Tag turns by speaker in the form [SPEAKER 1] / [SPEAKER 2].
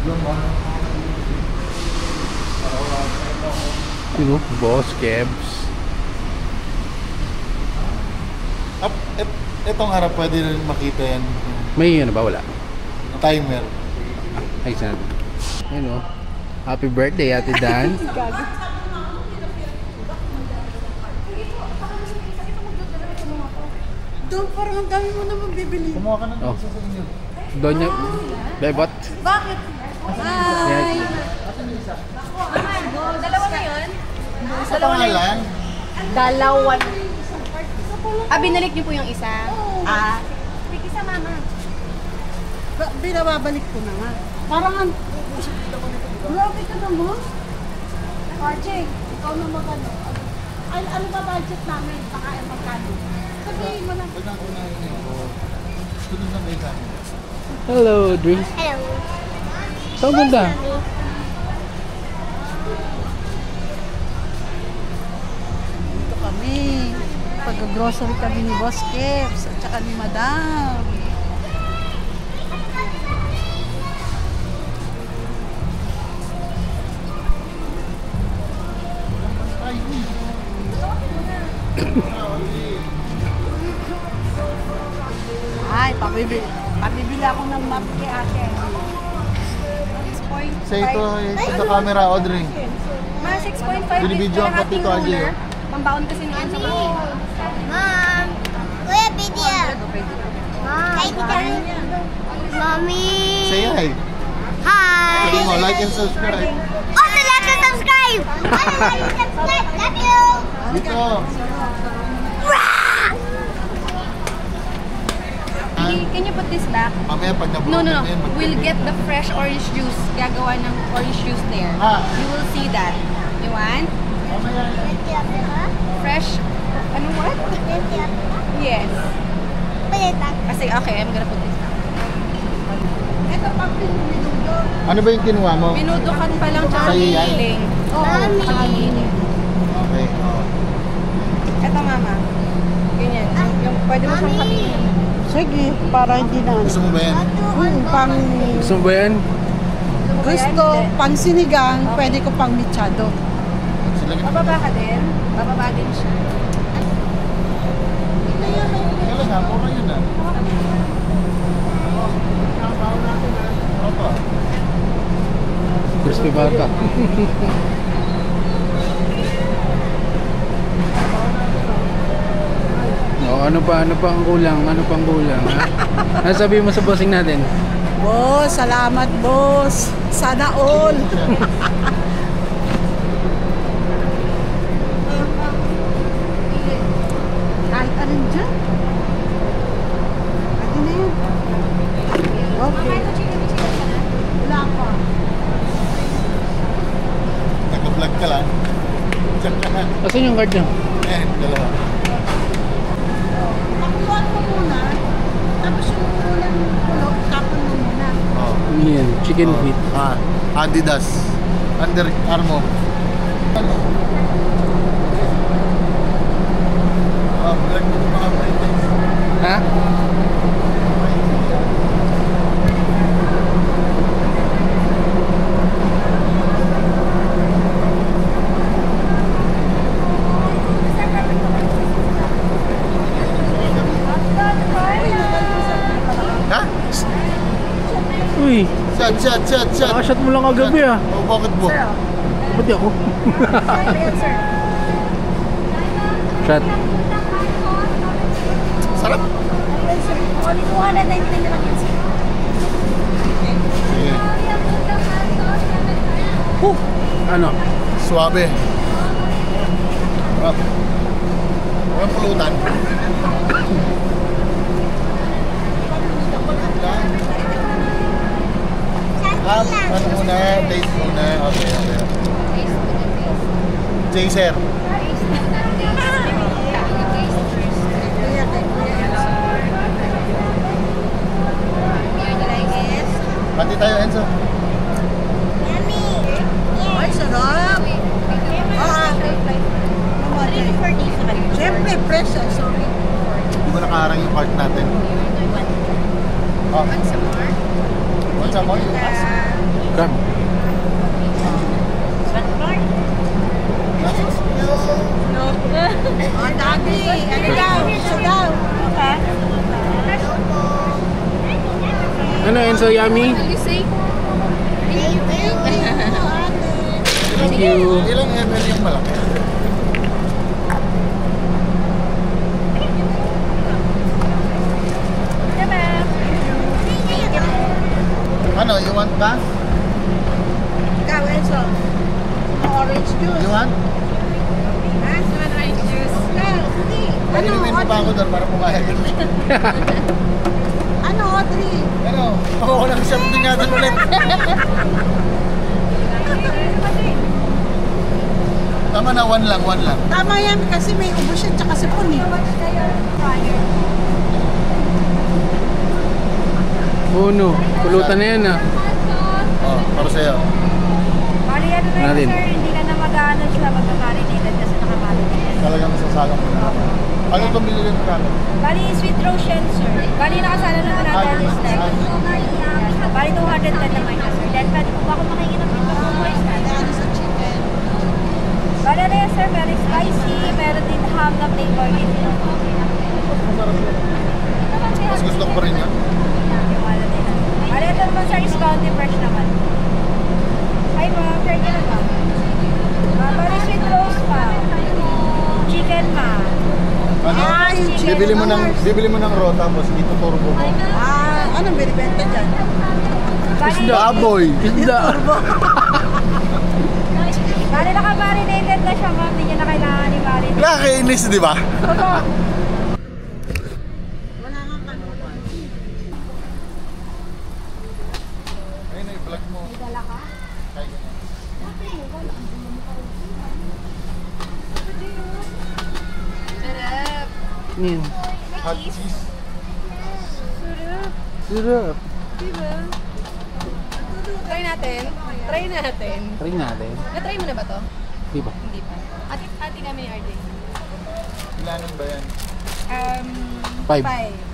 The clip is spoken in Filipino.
[SPEAKER 1] You know, Boss Kebs.
[SPEAKER 2] Itong harap pwede rin makita yan.
[SPEAKER 1] May ano ba? Wala.
[SPEAKER 2] Timer.
[SPEAKER 1] Ay, sana. You know, happy birthday, Ate Dan.
[SPEAKER 3] Doon parang ang dami mo naman bibili.
[SPEAKER 2] Kumuha ka ng
[SPEAKER 1] Oh.
[SPEAKER 2] isa sa inyo.
[SPEAKER 1] Doon niya. Bebot.
[SPEAKER 3] Bakit? Hi!
[SPEAKER 4] Dalawa na yun?
[SPEAKER 2] Dalawa na lang.
[SPEAKER 4] Dalawa. Binalik niyo po yung isa? Sige sa mama.
[SPEAKER 3] Binababalik ko na nga. Parang ang... Grabe ka naman. RJ, ikaw na magano. Ano ba budget namin? Baka magkano? Sabihin mo na.
[SPEAKER 2] Pwede na kunahin niyo. Sunod na may kami.
[SPEAKER 1] Hello, Audrey.
[SPEAKER 4] Hello.
[SPEAKER 1] Saan ganda?
[SPEAKER 3] Dito kami. Pag-grocery kami ni Boss Kebs at saka ni Madam. Ay, pabibili ako ng map kay ate.
[SPEAKER 2] Sa ito, sa camera, Audrey.
[SPEAKER 4] Ma, 6.5
[SPEAKER 2] Binibidyo ang
[SPEAKER 4] kalahating
[SPEAKER 2] patito, Audrey.
[SPEAKER 4] cooler. Pambaon kasi ni Ansa.
[SPEAKER 5] Mom, kuya video. Mom, hi, Mommy.
[SPEAKER 2] Say hi.
[SPEAKER 5] Hi.
[SPEAKER 2] Sabi mo, like and subscribe.
[SPEAKER 5] Also, like and subscribe. Also, like and subscribe. Love you.
[SPEAKER 2] Dito.
[SPEAKER 4] Can you put this back?
[SPEAKER 2] Mamaya pag
[SPEAKER 4] No,
[SPEAKER 2] nabuhan
[SPEAKER 4] no, no.
[SPEAKER 2] na yun,
[SPEAKER 4] We'll get the fresh orange juice. Gagawa ng orange juice there. You will see that. You want? Fresh? Ano what? Yes. Kasi, okay, I'm gonna put this back.
[SPEAKER 3] Ito pang minudo.
[SPEAKER 2] Ano ba yung kinuha mo?
[SPEAKER 4] Minudukan pa lang tsaka
[SPEAKER 2] Sa'yo yan?
[SPEAKER 4] giling.
[SPEAKER 5] Mami.
[SPEAKER 4] Tsaka giling.
[SPEAKER 2] Okay.
[SPEAKER 4] Eto, mama. Ganyan. Yung pwede mo siyang kapitin.
[SPEAKER 3] Sige, para hindi na.
[SPEAKER 2] Gusto mo ba yan?
[SPEAKER 3] Pang
[SPEAKER 1] Gusto mo ba yan?
[SPEAKER 3] gusto, pang sinigang, pwede ko pang mechado.
[SPEAKER 2] Sila ka.
[SPEAKER 4] Bababa ka din? Bababa din siya.
[SPEAKER 2] Kailan ha? Puro yun ah. Opo.
[SPEAKER 1] Crispy bata. Ano pa ang kulang? Ano pang kulang? Ha? Ano sabihin mo sa bossing natin?
[SPEAKER 3] Boss, salamat boss. Sana all. Kahit alin dyan. Pwede na yun. Okay. Wala pa.
[SPEAKER 2] Naka-vlog ka lang. Diyan ka na.
[SPEAKER 1] Asan yung card niya?
[SPEAKER 2] Dalawa.
[SPEAKER 3] Pakuluan mo muna. Tapos yung unang kulog, tapon mo muna.
[SPEAKER 2] Oh.
[SPEAKER 1] Yan, chicken feet.
[SPEAKER 2] Adidas. Under Armour. Vlog mo mga friends.
[SPEAKER 1] Ha?
[SPEAKER 2] Ha?
[SPEAKER 1] Uy,
[SPEAKER 2] Shot.
[SPEAKER 1] nakashot mo lang kagabi ah.
[SPEAKER 2] Oh, bakit mo?
[SPEAKER 1] Ba't di ako? Shot.
[SPEAKER 2] Sarap.
[SPEAKER 4] Only 219 lang yun.
[SPEAKER 2] Sige.
[SPEAKER 1] Ano?
[SPEAKER 2] Suabe. Sarap. Walang pulutan. Ano muna? Taste muna. Okay. Chaser. Pati tayo, Enzo.
[SPEAKER 3] Ay, sarap. Siyempre, fresh. Sorry.
[SPEAKER 2] Hindi mo nakaharang yung cart natin. Oh. Once more?
[SPEAKER 1] Ka? Ano yun? So yummy?
[SPEAKER 4] You say?
[SPEAKER 1] Thank you.
[SPEAKER 2] Ilang ml yung malaki? Ano, you want ba?
[SPEAKER 3] Ikaw, Enzo. Orange juice.
[SPEAKER 2] You want?
[SPEAKER 4] Orange juice.
[SPEAKER 3] Hindi.
[SPEAKER 2] Pag-inumin mo pa ako doon para pumayag yun.
[SPEAKER 3] Ano, Audrey?
[SPEAKER 2] Ano? Oo, nang something natin ulit. Tama na, one lang.
[SPEAKER 3] Tama yan kasi may ubos yan tsaka sipon eh.
[SPEAKER 1] Uno. Pulutan na yan ah.
[SPEAKER 2] Oh, para sa'yo.
[SPEAKER 4] Bali, ano na
[SPEAKER 1] Natin.
[SPEAKER 4] yun, sir? Hindi ka na mag-ano siya magka-marinated kasi naka-marinated.
[SPEAKER 2] Talagang nasasalang mo na. Ano itong binili mo kami?
[SPEAKER 4] Bali, sweet rose yan, sir. Bali, nakasala naman natin this time. Bali, 210 naman ka, sir. Then, pwede po ba ako makingi ng feedback mo, boys?
[SPEAKER 3] Ano sa chicken?
[SPEAKER 4] Bali, ano yan, sir? Very spicy. Meron din ham na flavor din.
[SPEAKER 2] Mas gusto ko pa rin yan.
[SPEAKER 4] Bali, ito naman, sir, is bounty fresh naman. Hi, ma'am. Try ka na ba? Bali, sweet rose pa. Chicken, ma'am.
[SPEAKER 2] Ano?
[SPEAKER 4] chicken
[SPEAKER 2] Bibili mo ng raw tapos ito turbo mo.
[SPEAKER 3] Anong binibenta dyan?
[SPEAKER 4] Bali,
[SPEAKER 2] Baboy!
[SPEAKER 1] Isda.
[SPEAKER 4] bali, naka-marinated na siya, ma'am. Hindi niya na kailangan ni marinate.
[SPEAKER 2] Nakakainis, di ba?
[SPEAKER 3] Wala nga kanupan.
[SPEAKER 2] Ayun, i-vlog mo.
[SPEAKER 4] Dala ka?
[SPEAKER 2] Kaya ganyan.
[SPEAKER 4] Sarap.
[SPEAKER 1] Mm.
[SPEAKER 2] Hot cheese.
[SPEAKER 1] Sarap.
[SPEAKER 4] Diba? Try natin. Try natin.
[SPEAKER 1] Try natin.
[SPEAKER 4] Na-try mo na ba to?
[SPEAKER 1] Di ba?
[SPEAKER 4] Hindi pa. Ati kami ni RJ.
[SPEAKER 2] Ilanan ba yan?
[SPEAKER 1] 5.
[SPEAKER 4] 5.